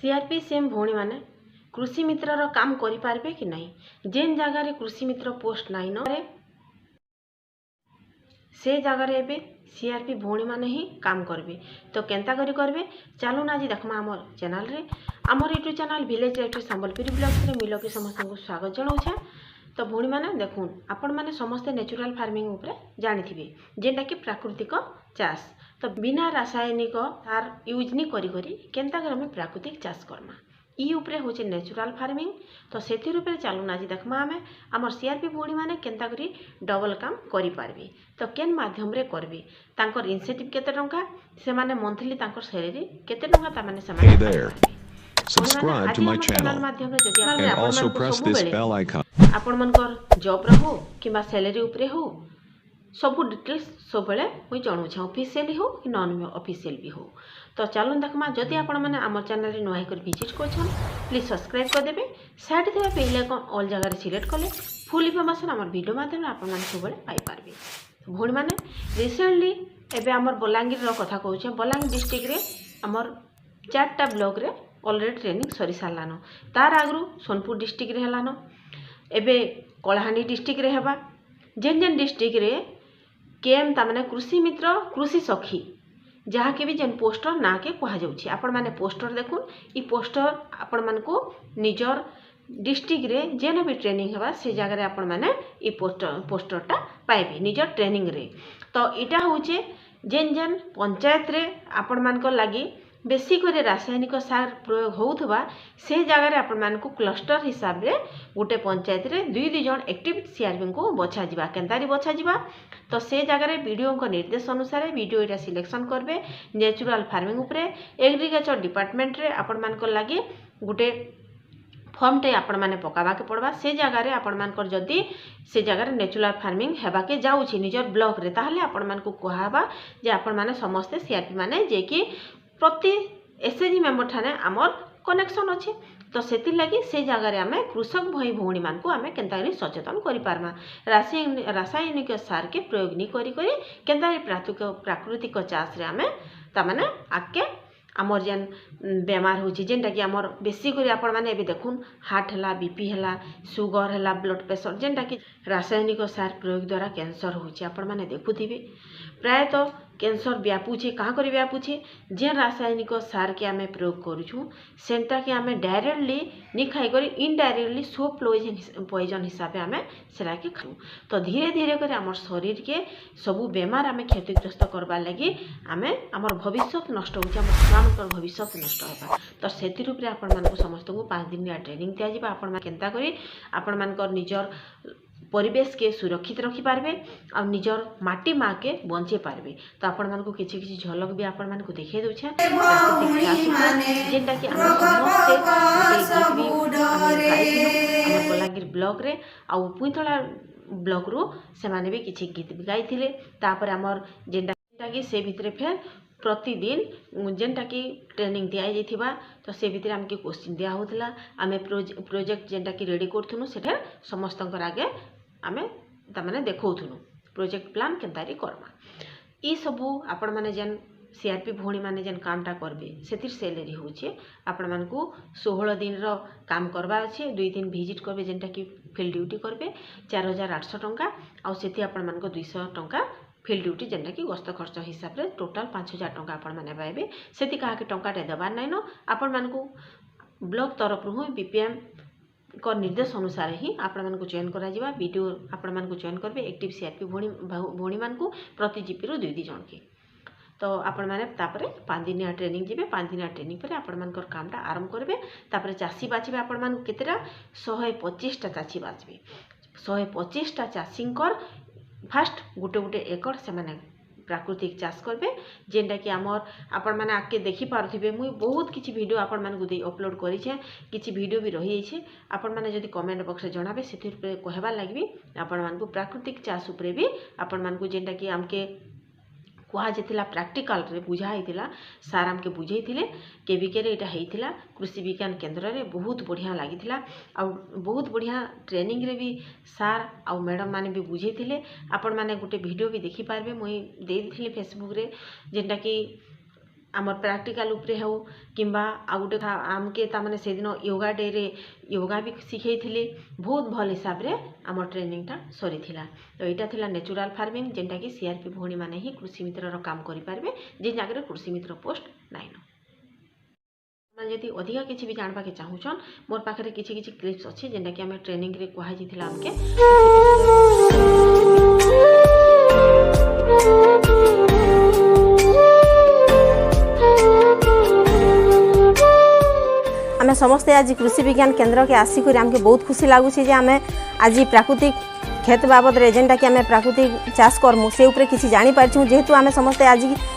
CRP same भौणी माने कृषि मित्र काम करि पारबे कि नहीं। जेन जगार कृषि मित्र पोस्ट नाइन से जगार एबे सीआरपी भौणी माने ही काम करबे। तो केंता करी करबे चलून आज देखमा आमर चैनल रे। आमर YouTube channel village life Sambalpuri blogs रे मिलो के समस्त को स्वागत जनाऊछे। तो भौणी माने देखुन आपण माने समस्त नेचुरल फार्मिंग ऊपर जानिथिबे जेंटा कि प्राकृतिक चाष। तो बिना रासायनिक सार यूज नहीं करी करी केंता कर हमें प्राकृतिक चाष करमा ई उपरे होचे नेचुरल फार्मिंग। तो सेथिर उपरे चलून आज देखमा हमें आमर सीआरपी भौणी माने केंता करी डबल काम करि पारबे। तो केन माध्यम रे करबे तांकर इनसेंटिव केते टंका से माने मंथली तांकर सैलरी केते टंका ता माने से Hey there. Subscribe to my channel माध्यम रे जदी and also press this bell icon. आपण मनकर जॉब रे हो किबा सैलरी उपरे हो सब डिटेल्स सब बेले मुई जणाऊँ ऑफिशियल हो कि नॉन ऑफिशियल भी हो। तो चलून देखमा जदि आपण माने आम चैनल रे नुआ कर विजिट करछन प्लीज सब्सक्राइब कर देबे। साइड थिबा बेल आइकन ऑल जगह रे सिलेक्ट कले फुल इन्फॉर्मेशन हमर वीडियो माध्यम रे आपण माने सब बेले पाई पारबे। भौणी माने रिसेंटली एबे हमर बलांगीर रो कथा कहूछे। बलांगीर डिस्ट्रिक्ट रे हमर 4टा ब्लॉक रे ऑलरेडी ट्रेनिंग सरी सारलानो। तार आगु सोनपुर डिस्ट्रिक्ट रे हेलानो एबे कलाहांडी डिस्ट्रिक्ट रे हेबा। जेन जेन डिस्ट्रिक्ट रे केम तामाने कृषि मित्र कृषि सखी जहाँ के भी जेन पोस्टर ना के कहा जाउछि आपण माने पोस्टर देखुन ई पोस्टर आपण मान को निजर डिस्ट्रिक्ट रे जेन भी ट्रेनिंग हेबा से जगह रे आपण माने ई पोस्टरटा पाइबे निजर ट्रेनिंग रे। तो इटा होचे जेन जेन पंचायत रे आपण मान को लागी बेसी करे रासायनिक सार प्रयोग होउथबा से जगह रे आपण मान को क्लस्टर हिसाब रे गोटे पंचायत रे दुई जन एक्टिव सीआरपी को बछा जिबा केंतारी बछा जिबा। तो से जगह रे वीडियो को निर्देश अनुसार वीडियो इटा सिलेक्शन करबे नेचुरल फार्मिंग उपरे एग्रीकल्चर डिपार्टमेंट रे आपण मान को लागी गोटे फॉर्म टे आपण माने पकाबा के पड़वा। से जगह रे आपण मान कर जदी से जगह रे नेचुरल फार्मिंग हेबा के जाउछि निजर ब्लॉक रे ताहले आपण मान को कहबा जे आपण माने समस्त सीआरपी माने जे कि प्रति एसएचजी मेंबर ठाने आमर कनेक्शन अच्छे। तो सेति लगी से जगह रे आमे कृषक भाई भौणी मान को आमे केंता करी सचेतन करि पारमा रासायनिक सार के प्रयोग नहीं करी करी केंता प्राकृतिक चाष रे आमे ता माने आके आमर जेन बेमार होछि जेनटा कि आमर बेसी करी आपण माने एबे देखुन हार्ट हला बीपी हला सुगर हला ब्लड प्रेशर जेनटा कि रासायनिक सार प्रयोग द्वारा कैंसर होछि आपण माने देखुथिबे प्राय तो कैंसर व्यापुछे कहाँ कर व्यापुछे जेन रासायनिक सार के आमे प्रयोग करूछु सेंटा के आमे डायरेक्टली नहीं खाई करी इनडायरेक्टली सो पॉइजन हिसाब से आमे सेरा के खाऊ। तो धीरे धीरे कर आमर शरीर के सबू बेमार आमे क्षतिग्रस्त करबा लगी आमे आमर भविष्य नष्ट होछि आमर छुआमकर भविष्य नष्ट होबा। तो सेति रूप रे आपण मान को समस्त को 5 दिन ट्रेनिंग दिया जिबा आपण मान केंता करी आपण मानकर निजर परिवेश के सुरक्षित रखी पारबे आ निजर माटी माँ के बंचे पारबे। तो आपण मान को किछि किछि झलक भी आपण मान को देखे दोछे जेंटा कि हम समस्त हमर बलांगीर ब्लॉक रे आ पुइथला ब्लॉक रो से माने भी किछि गीत भी गाइथिले। तापर हमर जेंटा कि से भितरे फेर प्रतिदिन जेनटा कि ट्रेनिंग दिया जाइथिबा तो से भितर आमके क्वेश्चन दिया होतला आमे प्रोजेक्ट जेनटा कि रेडी करथुनु सेठा समस्तंकर आगे आमे ता माने देखौथुनु प्रोजेक्ट प्लान केनतारी करमा ई सबु आपण माने जेन सीआरपी भौणी माने जेन कामटा करबे सेतिर सैलरी होचे आपण मान को 16 दिन रो काम करबा अछि 2 दिन विजिट करबे जेनटा कि फील्ड ड्यूटी करबे 4800 टंका आ सेति आपण मान को 200 टंका फील्ड ड्यूटी जेनटा कि गस्त खर्च हिसाब रे टोटल 5000 टंका आपण माने पाइबे। सेति कहा के टंका टे दबार नै न आपण मान को ब्लॉक तरफ रु बीपीएम को निर्देश अनुसार ही आपण मान को चयन करा जिबा। वीडियो आपण मान को चयन करबे एक्टिव सीआरपी भौणी मान को प्रति जीपी रो 2 जन के। तो आपण माने तापरे 5 दिन ट्रेनिंग जिबे 5 दिन ट्रेनिंग पर आपण मान कर कामटा आरंभ करबे। तापरे चासी बाछबे आपण मान केतेरा 125 टा चासी बाछबे 125 टा चासींकर फास्ट गोटे गोटे एकड़ से माने प्राकृतिक चाष करबे जेनटा कि आमर आपण माने आके देखि पारथिबे। मुई बहुत किछि वीडियो आपण मान को दे अपलोड करि छे किछि वीडियो भी रहि छै आपण माने जदि कमेंट बॉक्स रे जणाबे सेतिर पे कहबा लागबी आपण मान को प्राकृतिक चाष उपरे भी आपण मान को जेनटा कि आमके कहा जाइतिला प्रैक्टिकल रे बुझा होइतिला सार आमके बुझेइथिले केविके रे एटा हेइतिला कृषि विज्ञान केंद्र रे बहुत बढ़िया लागितिला आ बहुत बढ़िया ट्रेनिंग रे भी सार आ मैडम माने भी बुझेइथिले। आपण माने गोटे वीडियो भी देखि पारबे मुई दे दिथिले फेसबुक रे जेनटा कि आमर प्रैक्टिकल उपरे हो किंबा आ गोटे था आमके तामाने से दिन योगा डे रे योगा भी सिखै थिले बहुत भल हिसाब रे आमर ट्रेनिंगटा सरी थिला। तो एटा थिला नेचुरल फार्मिंग जेनटा कि सीआरपी भौणी माने ही कृषि मित्र रो काम करि पारबे जे जागरे कृषि मित्र पोस्ट नाइन। मैं यदि अधिका किसी भी जानवा के चाहूछन मोर पाखरे किछि किछि क्लिप्स अछि जेनटा कि हमें ट्रेनिंग रे कुहा जिथिला हमके आम समस्ते आज कृषि विज्ञान केन्द्र के आसिक आमके बहुत खुशी लगुच आम आज प्राकृतिक खेत बाबद जेनटा कि आम प्राकृतिक चाष करमु से उपरे किसी जानी पारछू जेहेतु आम समस्ते आज